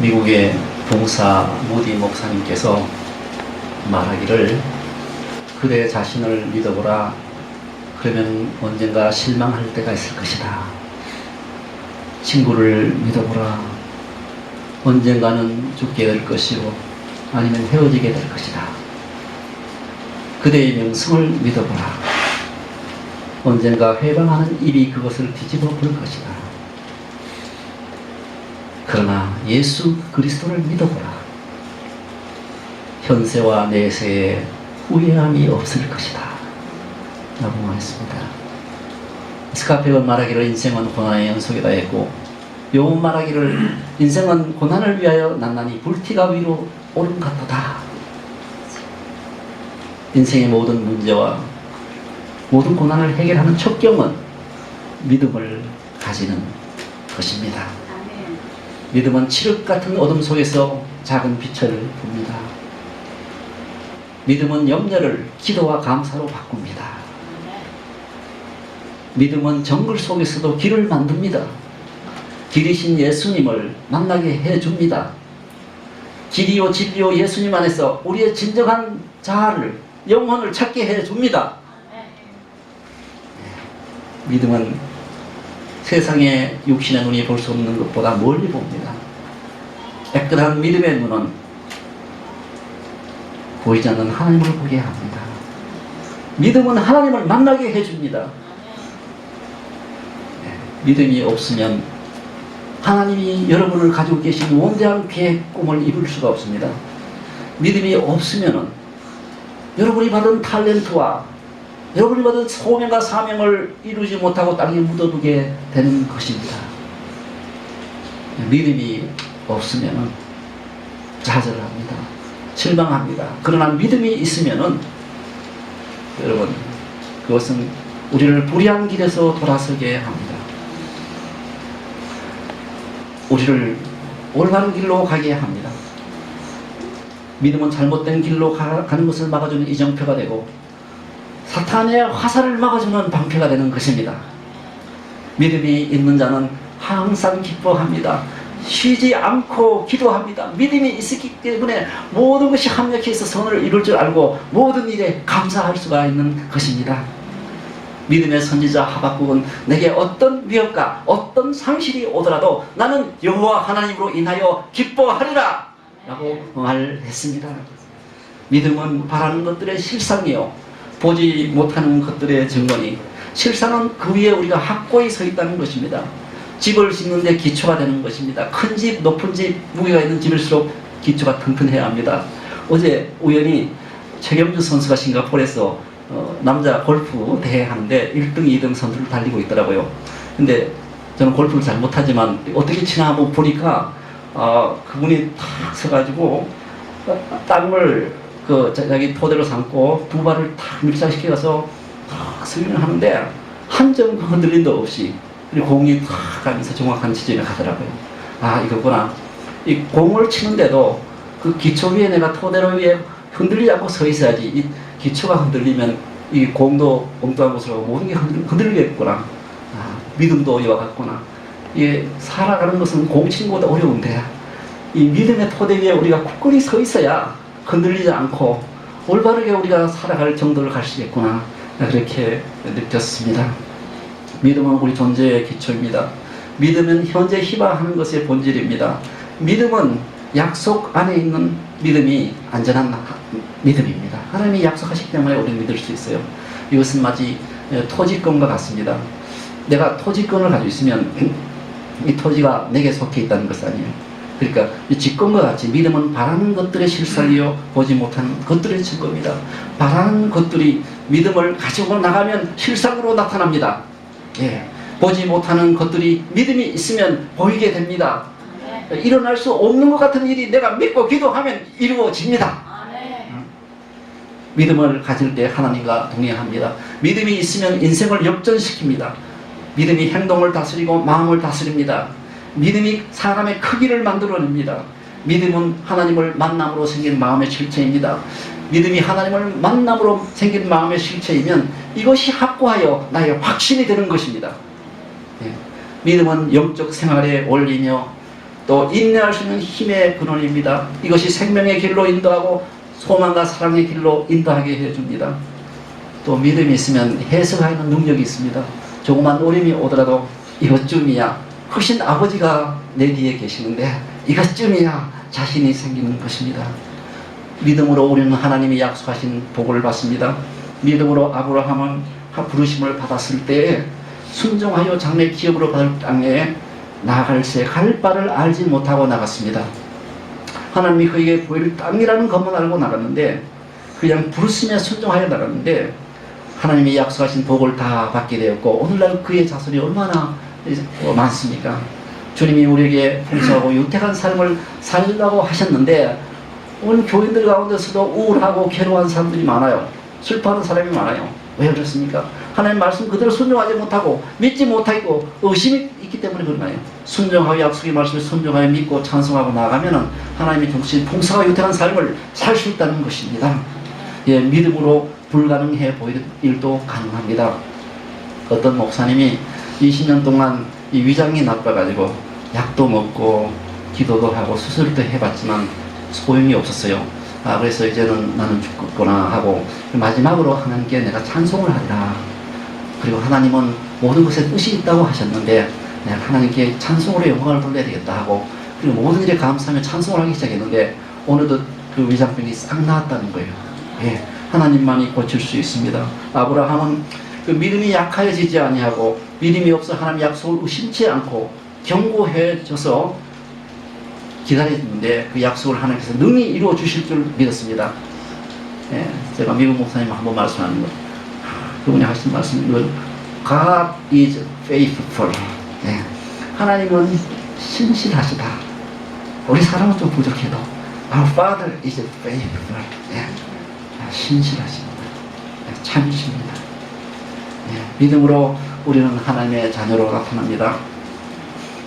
미국의 봉사 모디 목사님께서 말하기를 그대 자신을 믿어보라. 그러면 언젠가 실망할 때가 있을 것이다. 친구를 믿어보라. 언젠가는 죽게 될 것이고 아니면 헤어지게 될 것이다. 그대의 명성을 믿어보라. 언젠가 회방하는 일이 그것을 뒤집어 볼 것이다. 그러나 예수 그리스도를 믿어보라. 현세와 내세에 후회함이 없을 것이다. 라고 말했습니다. 스카페가 말하기를 인생은 고난의 연속이다 했고, 요한 말하기를 인생은 고난을 위하여 난나니 불티가 위로 오른 같도다. 인생의 모든 문제와 모든 고난을 해결하는 척경은 믿음을 가지는 것입니다. 믿음은 칠흑 같은 어둠 속에서 작은 빛을 봅니다. 믿음은 염려를 기도와 감사로 바꿉니다. 믿음은 정글 속에서도 길을 만듭니다. 길이신 예수님을 만나게 해줍니다. 길이요 진리요 예수님 안에서 우리의 진정한 자아를, 영혼을 찾게 해줍니다. 믿음은 세상의 육신의 눈이 볼 수 없는 것보다 멀리 봅니다. 깨끗한 믿음의 눈은 보이지 않는 하나님을 보게 합니다. 믿음은 하나님을 만나게 해줍니다. 믿음이 없으면 하나님이 여러분을 가지고 계신 원대한 계획, 꿈을 이룰 수가 없습니다. 믿음이 없으면 여러분이 받은 탤런트와 여러분이 받은 소명과 사명을 이루지 못하고 땅에 묻어두게 되는 것입니다. 믿음이 없으면 좌절합니다. 실망합니다. 그러나 믿음이 있으면 여러분, 그것은 우리를 불의한 길에서 돌아서게 합니다. 우리를 올바른 길로 가게 합니다. 믿음은 잘못된 길로 가는 것을 막아주는 이정표가 되고, 사탄의 화살을 막아주는 방패가 되는 것입니다. 믿음이 있는 자는 항상 기뻐합니다. 쉬지 않고 기도합니다. 믿음이 있기 때문에 모든 것이 합력해서 선을 이룰 줄 알고 모든 일에 감사할 수가 있는 것입니다. 믿음의 선지자 하박국은 내게 어떤 위협과 어떤 상실이 오더라도 나는 여호와 하나님으로 인하여 기뻐하리라 라고 말했습니다. 믿음은 바라는 것들의 실상이요 보지 못하는 것들의 증거니, 실상은 그 위에 우리가 확고히 서 있다는 것입니다. 집을 짓는 데 기초가 되는 것입니다. 큰 집, 높은 집, 무게가 있는 집일수록 기초가 튼튼해야 합니다. 어제 우연히 최경주 선수가 싱가포르에서 남자 골프 대회 하는데 1등, 2등 선수를 달리고 있더라고요. 근데 저는 골프를 잘 못하지만 어떻게 치나 한번 보니까 그분이 탁 서가지고 땅을 자기 토대로 삼고 두 발을 탁 밀착시켜서 탁 스윙을 하는데 한 점 흔들림도 없이, 그리고 공이 탁 가면서 정확한 지점에 가더라고요. 아, 이거구나. 이 공을 치는데도 그 기초 위에 내가 토대로 위에 흔들리지 않고 서 있어야지. 이 기초가 흔들리면 이 공도 엉뚱한 곳으로 모든 게 흔들리겠구나. 아, 믿음도 이와 같구나. 이게 살아가는 것은 공 치는 것보다 어려운데 이 믿음의 토대 위에 우리가 굳건히 서 있어야 흔들리지 않고 올바르게 우리가 살아갈 정도를 갈 수 있겠구나, 그렇게 느꼈습니다. 믿음은 우리 존재의 기초입니다. 믿음은 현재 희망하는 것의 본질입니다. 믿음은 약속 안에 있는 믿음이 안전한 믿음입니다. 하나님이 약속하시기 때문에 우리는 믿을 수 있어요. 이것은 마치 토지권과 같습니다. 내가 토지권을 가지고 있으면 이 토지가 내게 속해 있다는 것 아니에요. 그러니까 이 직권과 같이 믿음은 바라는 것들의 실상이요 보지 못하는 것들의 증거입니다. 바라는 것들이 믿음을 가지고 나가면 실상으로 나타납니다. 예, 보지 못하는 것들이 믿음이 있으면 보이게 됩니다. 일어날 수 없는 것 같은 일이 내가 믿고 기도하면 이루어집니다. 믿음을 가질 때 하나님과 동행합니다. 믿음이 있으면 인생을 역전시킵니다. 믿음이 행동을 다스리고 마음을 다스립니다. 믿음이 사람의 크기를 만들어냅니다. 믿음은 하나님을 만남으로 생긴 마음의 실체입니다. 믿음이 하나님을 만남으로 생긴 마음의 실체이면 이것이 확고하여 나의 확신이 되는 것입니다. 믿음은 영적 생활의 원리며 또 인내할 수 있는 힘의 근원입니다. 이것이 생명의 길로 인도하고 소망과 사랑의 길로 인도하게 해줍니다. 또 믿음이 있으면 해석하는 능력이 있습니다. 조그만 어려움이 오더라도 이것쯤이야 크신 아버지가 내 뒤에 계시는데 이것쯤이야 자신이 생기는 것입니다. 믿음으로 우리는 하나님이 약속하신 복을 받습니다. 믿음으로 아브라함은 부르심을 받았을 때에 순종하여 장래 기업으로 받을 땅에 나아갈새 갈 바를 알지 못하고 나갔습니다. 하나님이 그에게 보일 땅이라는 것만 알고 나갔는데 그냥 부르심에 순종하여 나갔는데 하나님이 약속하신 복을 다 받게 되었고 오늘날 그의 자손이 얼마나 많습니까? 주님이 우리에게 풍성하고 유택한 삶을 살려고 하셨는데 오늘 교인들 가운데서도 우울하고 괴로운 사람들이 많아요. 슬퍼하는 사람이 많아요. 왜 그렇습니까? 하나님 말씀 그대로 순종하지 못하고 믿지 못하고 의심이 있기 때문에 그런 거예요. 순종하고 약속의 말씀을 순종하여 믿고 찬송하고 나가면은 하나님의 정신 풍성하고 유택한 삶을 살 수 있다는 것입니다. 예, 믿음으로 불가능해 보이는 일도 가능합니다. 어떤 목사님이 20년 동안 이 위장이 나빠가지고 약도 먹고 기도도 하고 수술도 해봤지만 소용이 없었어요. 그래서 이제는 나는 죽겠구나 하고 마지막으로 하나님께 내가 찬송을 하리라. 그리고 하나님은 모든 것에 뜻이 있다고 하셨는데 내가 하나님께 찬송으로 영광을 돌려야 되겠다 하고 그리고 모든 일에 감사하며 찬송을 하기 시작했는데 어느덧 그 위장병이 싹 나았다는 거예요. 예, 하나님만이 고칠 수 있습니다. 아브라함은 그 믿음이 약하여지지 아니하고 믿음이 없어 하나님 약속을 의심치 않고 견고해져서 기다렸는데 그 약속을 하나님께서 능히 이루어 주실 줄 믿었습니다. 예, 제가 미국 목사님 한번 말씀하는 것, 그분이 하신 말씀은 God is faithful. 예, 하나님은 신실하시다. 우리 사람은 좀 부족해도 Our Father is faithful. 예, 신실하십니다. 예, 참으십니다. 예, 믿음으로 우리는 하나님의 자녀로 나타납니다.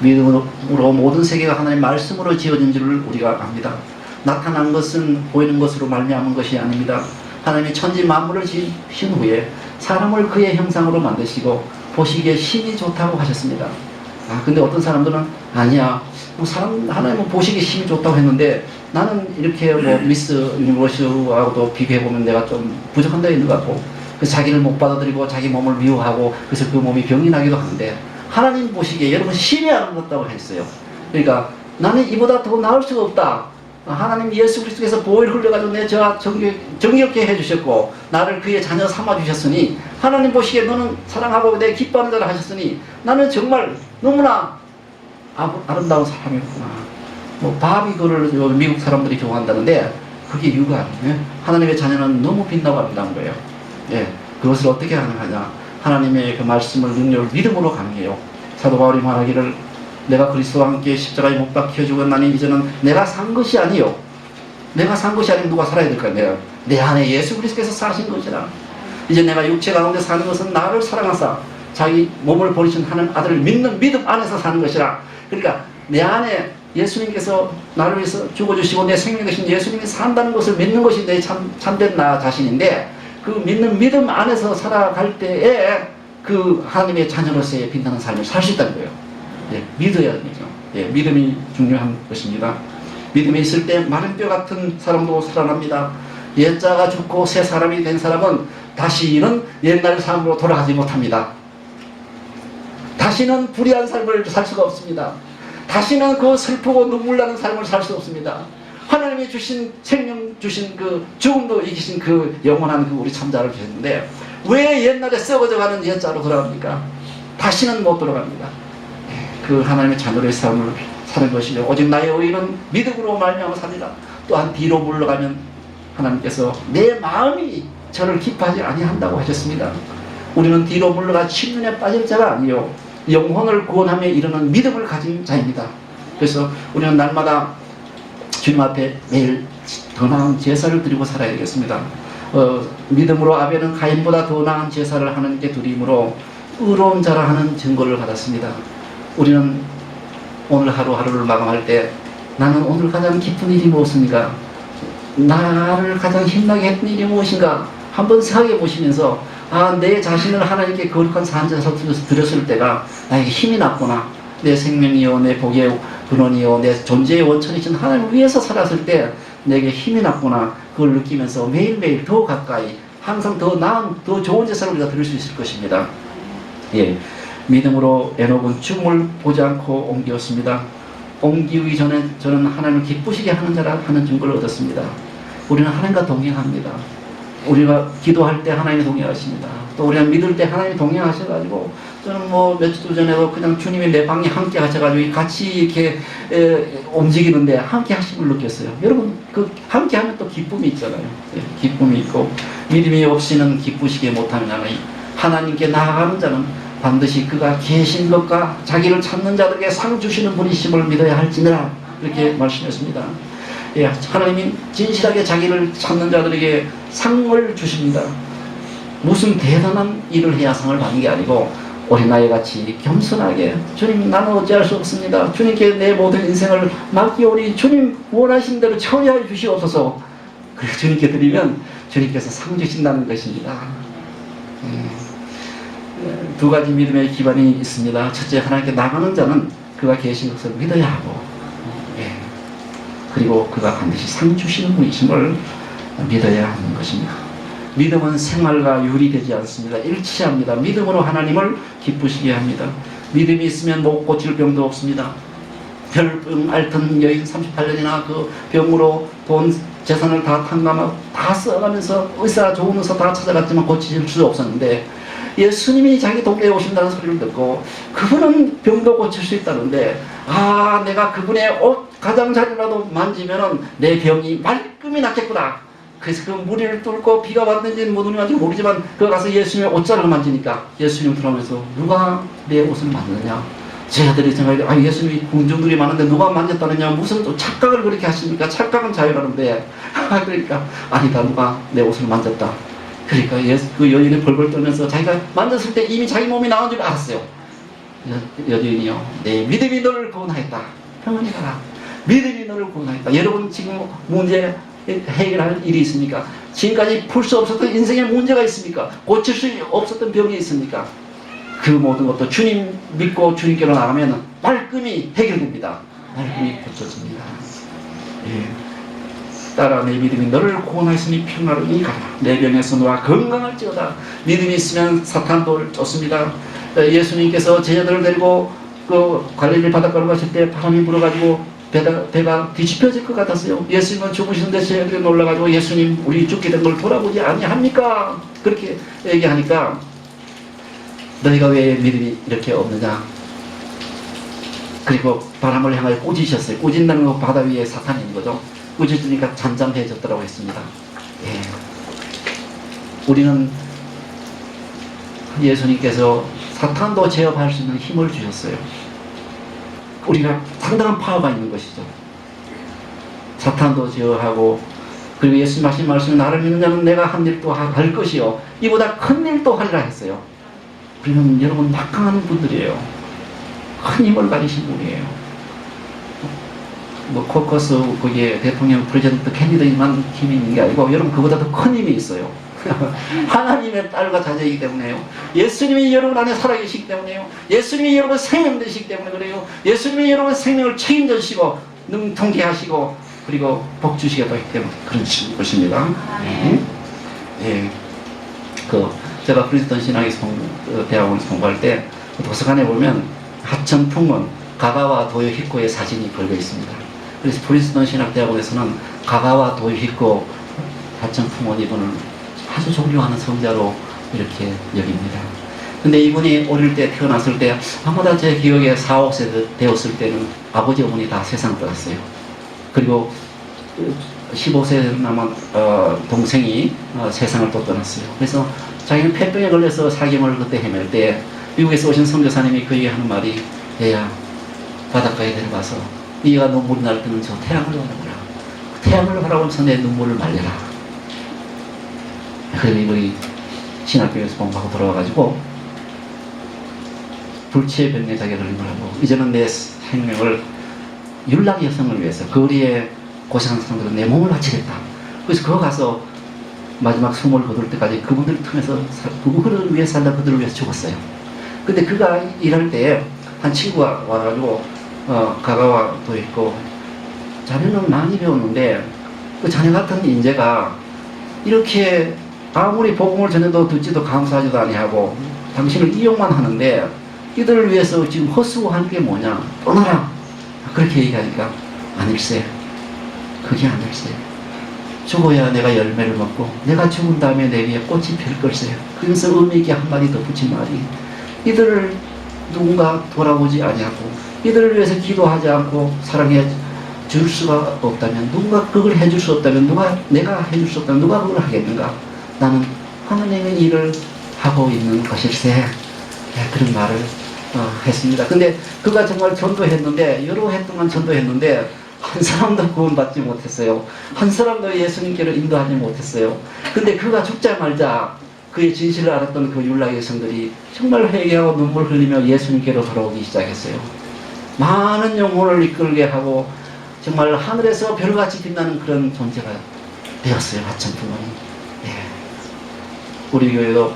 믿음으로 모든 세계가 하나님의 말씀으로 지어진 줄을 우리가 압니다. 나타난 것은 보이는 것으로 말미암은 것이 아닙니다. 하나님이 천지 만물을 지으신 후에 사람을 그의 형상으로 만드시고 보시기에 힘이 좋다고 하셨습니다. 근데 어떤 사람들은 아니야, 하나님은 보시기에 힘이 좋다고 했는데 나는 이렇게 미스 유니버스하고도 비교해보면 내가 좀 부족한 데 있는 것 같고 그래서 자기를 못 받아들이고 자기 몸을 미워하고 그래서 그 몸이 병이 나기도 하는데 하나님 보시기에 여러분 힘이 아름답다고 했어요. 그러니까 나는 이보다 더 나을 수가 없다. 하나님 예수 그리스도께서 보혈 흘려가지고 내 저와 정결케 해주셨고 나를 그의 자녀 삼아주셨으니 하나님 보시기에 너는 사랑하고 내 기뻐하는 자를 하셨으니 나는 정말 너무나 아름다운 사람이었구나. 바비 그를 미국 사람들이 좋아한다는데 그게 이유가 아니에요. 하나님의 자녀는 너무 빛나고 아름다운 거예요. 예, 그것을 어떻게 가능하냐? 하나님의 그 말씀을 능력을 믿음으로 가능해요. 사도 바울이 말하기를 내가 그리스도와 함께 십자가에 못 박혀 죽었나니 이제는 내가 산 것이 아니요. 내가 산 것이 아니면 누가 살아야 될까요? 내 안에 예수 그리스도께서 사신 것이라. 이제 내가 육체 가운데 사는 것은 나를 사랑하사 자기 몸을 버리신 하나님 아들을 믿는 믿음 안에서 사는 것이라. 그러니까 내 안에 예수님께서 나를 위해서 죽어주시고 내 생명 되신 예수님이 산다는 것을 믿는 것이 내 참된 나 자신인데 그 믿는 믿음 안에서 살아갈 때에 그 하나님의 자녀로서의 빛나는 삶을 살 수 있다는 거예요. 예, 믿어야 되죠. 예, 믿음이 중요한 것입니다. 믿음이 있을 때 마른 뼈 같은 사람도 살아납니다. 옛자가 죽고 새 사람이 된 사람은 다시는 옛날 삶으로 돌아가지 못합니다. 다시는 불의한 삶을 살 수가 없습니다. 다시는 그 슬프고 눈물 나는 삶을 살 수 없습니다. 하나님이 주신 생명 주신 그 죽음도 이기신 그 영원한 그 우리 참자를 주셨는데 왜 옛날에 썩어져가는 옛자로 돌아갑니까? 다시는 못 돌아갑니다. 그 하나님의 자녀의 삶을 사는 것이죠. 오직 나의 의는 믿음으로 말미암아 살리라. 또한 뒤로 물러가면 하나님께서 내 마음이 저를 기뻐하지 아니한다고 하셨습니다. 우리는 뒤로 물러가 침륜에 빠질 자가 아니요 영혼을 구원하며 이르는 믿음을 가진 자입니다. 그래서 우리는 날마다 주님 앞에 매일 더 나은 제사를 드리고 살아야 되겠습니다. 믿음으로 아벨은 가인보다 더 나은 제사를 하나님께 드림으로 의로운 자라 하는 증거를 받았습니다. 우리는 오늘 하루하루를 마감할 때 나는 오늘 가장 기쁜 일이 무엇인가? 나를 가장 힘나게 했던 일이 무엇인가? 한번 생각해 보시면서 내 자신을 하나님께 거룩한 산제사 드렸을 때가 나에게 힘이 났구나. 내 생명이요 내 복의 근원이요 내 존재의 원천이신 하나님을 위해서 살았을 때 내게 힘이 났구나, 그걸 느끼면서 매일매일 더 가까이 항상 더 나은 더 좋은 제사를 우리가 드릴 수 있을 것입니다. 예, 믿음으로 에녹은 죽음을 보지 않고 옮기었습니다. 옮기기 전에 저는 하나님을 기쁘시게 하는 자라 하는 증거를 얻었습니다. 우리는 하나님과 동행합니다. 우리가 기도할 때 하나님이 동행하십니다. 또 우리가 믿을 때 하나님이 동행하셔가지고, 저는 뭐 며칠 전에도 그냥 주님이 내 방에 함께 하셔가지고 같이 이렇게 움직이는데 함께 하심을 느꼈어요. 여러분, 그 함께 하면 또 기쁨이 있잖아요. 기쁨이 있고, 믿음이 없이는 기쁘시게 못하는 하나님께 나아가는 자는 반드시 그가 계신 것과 자기를 찾는 자들에게 상 주시는 분이심을 믿어야 할지니라, 이렇게 말씀했습니다. 예, 하나님이 진실하게 자기를 찾는 자들에게 상을 주십니다. 무슨 대단한 일을 해야 상을 받는 게 아니고, 어린아이같이 겸손하게, 주님 나는 어찌할 수 없습니다, 주님께 내 모든 인생을 맡기오니 주님 원하신 대로 처리하여 주시옵소서, 그래서 주님께 드리면 주님께서 상 주신다는 것입니다. 두 가지 믿음의 기반이 있습니다. 첫째, 하나님께 나가는 자는 그가 계신 것을 믿어야 하고, 그리고 그가 반드시 상 주시는 분이심을 믿어야 하는 것입니다. 믿음은 생활과 유리되지 않습니다. 일치합니다. 믿음으로 하나님을 기쁘시게 합니다. 믿음이 있으면 못 고칠 병도 없습니다. 혈병 앓던 여인 38년이나 그 병으로 돈 재산을 다 탕감하고 다 써가면서 의사 좋은 의사 다 찾아갔지만 고칠 수 없었는데, 예수님이 자기 동네에 오신다는 소리를 듣고 그분은 병도 고칠 수 있다는데, 아, 내가 그분의 옷 가장자리라도 만지면은 내 병이 말끔히 낫겠구나. 그래서 그 무리를 뚫고 비가 왔는지는 모르지만 그 가서 예수님의 옷자락을 만지니까 예수님 들어오면서 누가 내 옷을 만졌냐? 제자들이 생각해, 아, 예수님이 궁중들이 많은데 누가 만졌다느냐? 무슨 또 착각을 그렇게 하십니까? 착각은 자유라는데 그러니까 아니다, 누가 내 옷을 만졌다. 그러니까 그 여인이 벌벌 떨면서 자기가 만졌을 때 이미 자기 몸이 나온 줄 알았어요. 여인이요, 내 믿음이 너를 구원하였다. 평안히 가라. 믿음이 너를 구원하였다. 여러분 지금 문제 해결할 일이 있습니까? 지금까지 풀 수 없었던 인생에 문제가 있습니까? 고칠 수 없었던 병이 있습니까? 그 모든 것도 주님 믿고 주님께로 나가면 말끔히 해결됩니다. 말끔히 고쳐집니다. 예. 따라 내 믿음이 너를 구원하였으니 평화로이 가라. 내 병에서 너와 건강할지어다. 믿음이 있으면 사탄도 쫓습니다. 예수님께서 제자들을 데리고 그 갈릴리 바닷가로 가실 때 바람이 불어가지고 배가 뒤집혀질 것 같았어요. 예수님은 죽으시는데 제자들이 놀라가지고, 예수님 우리 죽게 된 걸 돌아보지 아니합니까? 그렇게 얘기하니까, 너희가 왜 믿음이 이렇게 없느냐? 그리고 바람을 향하여 꾸짖으셨어요. 꾸짖는다는 건 바다 위에 사탄이 있는 거죠. 꾸짖으니까 잠잠해졌더라고 했습니다. 예. 우리는 예수님께서 사탄도 제압할 수 있는 힘을 주셨어요. 우리가 상당한 파워가 있는 것이죠. 사탄도 제어하고, 그리고 예수님 하신 말씀이 나를 믿는 자는 내가 한 일도 할 것이요 이보다 큰 일도 하리라 했어요. 우리는 여러분 막강한 분들이에요. 큰 힘을 가지신 분이에요. 뭐 코커스 거기에 대통령 프레지던트 캔디데이만 힘이 있는 게 아니고, 여러분 그보다 더 큰 힘이 있어요. 하나님의 딸과 자녀이기 때문에요. 예수님이 여러분 안에 살아계시기 때문에요. 예수님이 여러분 생명 되시기 때문에 그래요. 예수님이 여러분 생명을 책임져 주시고 능통케 하시고 그리고 복 주시겠다 했기 때문에 그런 것입니다. 예. 제가 프린스턴 신학의 대학원에서 공부할 때 도서관에 보면 하천 풍문 가가와 도요히코의 사진이 걸려 있습니다. 그래서 프린스턴 신학대학원에서는 가가와 도요히코 하천 풍문 이분을 아주 존경하는 성자로 이렇게 여깁니다. 근데 이분이 어릴 때 태어났을 때 아마도 제 기억에 4, 5세 되었을 때는 아버지 어머니 다 세상 떠났어요. 그리고 15세 남은 동생이 세상을 또 떠났어요. 그래서 자기는 폐병에 걸려서 사경을 그때 헤맬 때 미국에서 오신 선교사님이 그에게 하는 말이, 얘야 바닷가에 데려가서 네가 눈물이 날 때는 저 태양을 바라보라. 태양을 바라보면서 내 눈물을 말려라. 그래서 이분이 신학교에서 공부하고 돌아와가지고 불치의 자기가 걸린 거라고, 이제는 내 생명을 율락 여성을 위해서 거리에 고생하는 사람들은 내 몸을 바치겠다. 그래서 그거 가서 마지막 숨을 거둘 때까지 그분들을 통해서 그들을 위해 살다 그들을 위해서 죽었어요. 근데 그가 일할 때 한 친구가 와가지고 가가와도 있고 자네는 많이 배웠는데 그 자네 같은 인재가 이렇게 아무리 복음을 전해도 듣지도 감사하지도 아니하고 당신을 이용만 하는데 이들을 위해서 지금 허수고하는 게 뭐냐 떠나라 그렇게 얘기하니까 아닐세 그게 아닐세 죽어야 내가 열매를 먹고 내가 죽은 다음에 내 위에 꽃이 필 걸세. 그래서 의미 있게 한마디 덧붙인 말이 이들을 누군가 돌아보지 아니하고 이들을 위해서 기도하지 않고 사랑해 줄 수가 없다면 누군가 그걸 해줄 수 없다면 내가 해줄 수 없다면 누가 그걸 하겠는가. 나는 하나님의 일을 하고 있는 것일세. 그런 말을 했습니다. 근데 그가 정말 전도했는데 여러 해 동안 전도했는데 한 사람도 구원받지 못했어요. 한 사람도 예수님께로 인도하지 못했어요. 근데 그가 죽자마자 그의 진실을 알았던 그 율라의 여성들이 정말 회개하고 눈물 흘리며 예수님께로 돌아오기 시작했어요. 많은 영혼을 이끌게 하고 정말 하늘에서 별같이 빛나는 그런 존재가 되었어요. 하천부모님. 우리 교회도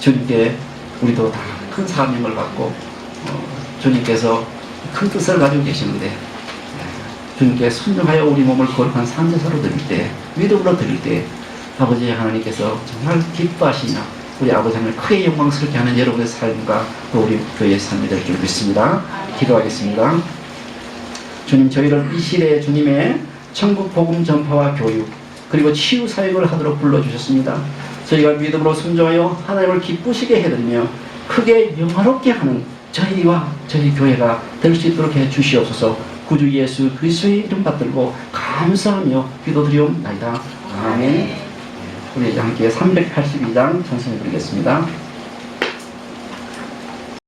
주님께 우리도 다 큰 사명을 받고 주님께서 큰 뜻을 가지고 계시는데 주님께 순종하여 우리 몸을 거룩한 산제사로 드릴 때 믿음으로 드릴 때 아버지 하나님께서 정말 기뻐하시며 우리 아버지 하나님을 크게 영광스럽게 하는 여러분의 삶과 또 우리 교회의 삶이 될 줄 믿습니다. 기도하겠습니다. 주님 저희를 이 시대에 주님의 천국 복음 전파와 교육 그리고 치유 사역을 하도록 불러주셨습니다. 저희가 믿음으로 순종하여 하나님을 기쁘시게 해드리며 크게 영화롭게 하는 저희와 저희 교회가 될 수 있도록 해 주시옵소서. 구주 예수 그리스도의 이름 받들고 감사하며 기도드리옵나이다. 아멘. 우리 함께 382장 찬송해 드리겠습니다.